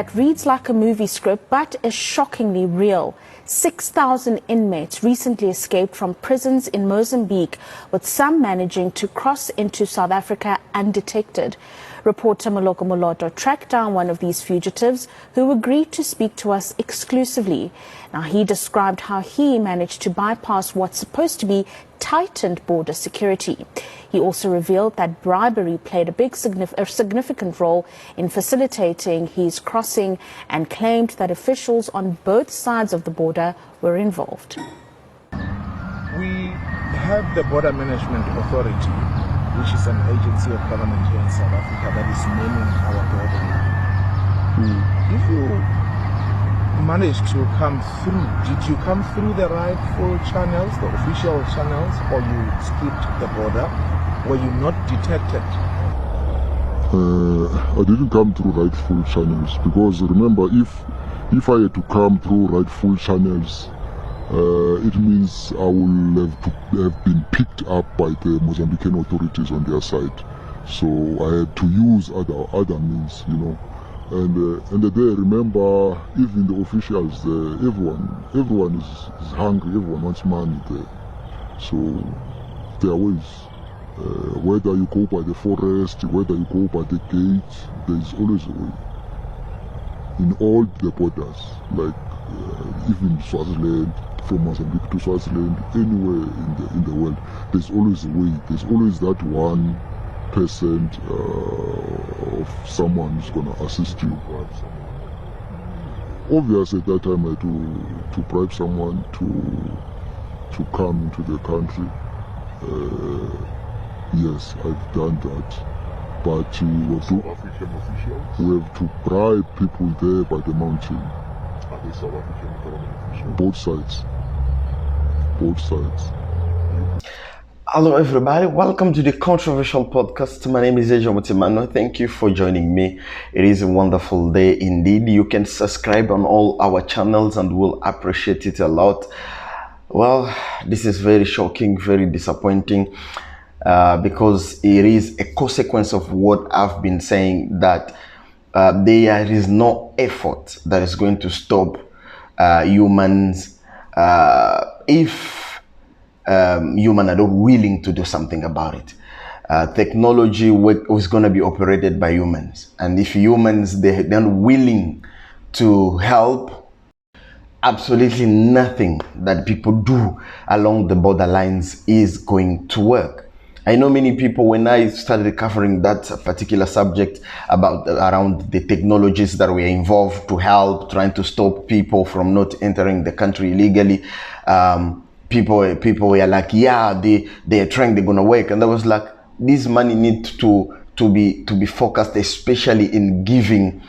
It reads like a movie script, but is shockingly real. 6,000 inmates recently escaped from prisons in Mozambique, with some managing to cross into South Africa undetected. Reporter Moloko Moloto tracked down one of these fugitives who agreed to speak to us exclusively. Now, he described how he managed to bypass what's supposed to be tightened border security. He also revealed that bribery played a significant role in facilitating his crossing and claimed that officials on both sides of the border were involved. We have the Border Management Authority, which is an agency of government here in South Africa that is manning our border. If you managed to come through, did you come through the rightful channels, the official channels, or you skipped the border? Were you not detected? I didn't come through rightful channels, because remember, if I had to come through rightful channels, it means I will have been picked up by the Mozambican authorities on their side. So I had to use other means, you know. And there, remember, even the officials there, everyone is hungry, everyone wants money there. So there are ways. Whether you go by the forest, whether you go by the gate, there is always a way. In all the borders, like even Swaziland, from Mozambique to Swaziland, anywhere in the world, there's always a way. There's always that 1% of someone who's going to assist you. Obviously, at that time I had to bribe someone to come into the country. Yes, I've done that. But we have to bribe people there by the mountain. Are they South African government officials? Both sides. Both sides. Hello everybody, welcome to the controversial podcast. My name is Ejo Mutimano. Thank you for joining me. It is a wonderful day indeed. You can subscribe on all our channels and we'll appreciate it a lot. Well, this is very shocking, very disappointing, because it is a consequence of what I've been saying, that there is no effort that is going to stop humans if humans are not willing to do something about it. Technology is going to be operated by humans, and if humans they're not willing to help, absolutely nothing that people do along the borderlines is going to work. I know many people, when I started covering that particular subject around the technologies that were involved to help trying to stop people from not entering the country illegally, people were like, yeah, they're trying, they're gonna work. And I was like, this money needs to be focused, especially in giving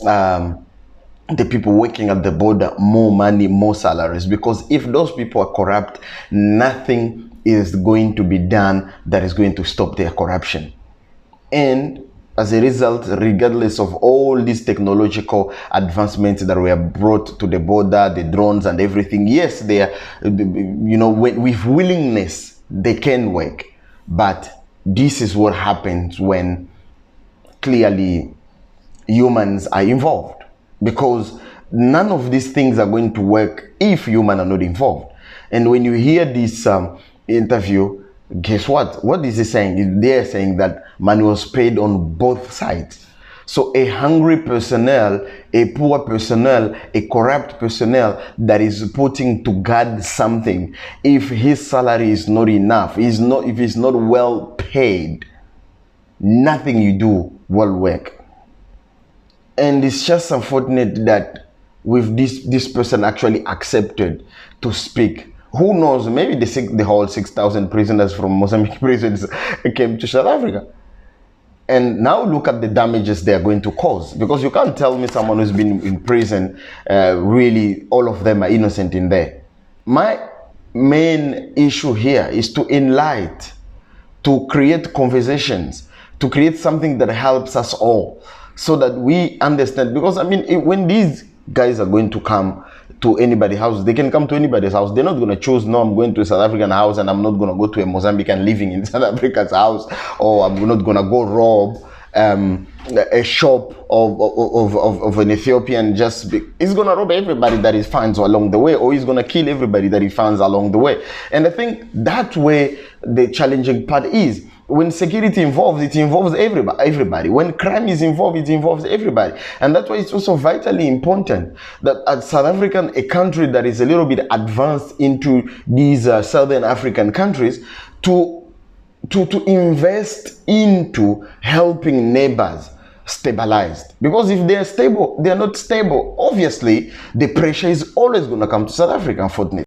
the people working at the border more money, more salaries, because if those people are corrupt, nothing is going to be done that is going to stop their corruption. And as a result, regardless of all these technological advancements that were brought to the border, the drones and everything, yes, they are, you know, with willingness, they can work. But this is what happens when clearly humans are involved, because none of these things are going to work if humans are not involved. And when you hear this interview, guess what? What is he saying? They're saying that money was paid on both sides. So a hungry personnel, a poor personnel, a corrupt personnel that is putting to guard something, if his salary is not enough, if he's not well paid, nothing you do will work. And it's just unfortunate that with this person actually accepted to speak. Who knows, maybe the whole 6,000 prisoners from Mozambique prisons came to South Africa. And now look at the damages they are going to cause. Because you can't tell me someone who's been in prison, really all of them are innocent in there. My main issue here is to enlighten, to create conversations, to create something that helps us all, so that we understand. Because I mean, when these guys are going to come to anybody's house, they can come to anybody's house. They're not going to choose, no, I'm going to a South African house and I'm not going to go to a Mozambican living in South Africa's house, or I'm not going to go rob a shop of an Ethiopian, he's gonna rob everybody that he finds along the way, or he's gonna kill everybody that he finds along the way. And I think that way the challenging part is, when security involves, it involves everybody. When crime is involved, it involves everybody. And that's why it's also vitally important that as South Africa, a country that is a little bit advanced into these Southern African countries, to invest into helping neighbors stabilized. Because if they are stable, they are not stable, obviously the pressure is always going to come to South Africa, unfortunately.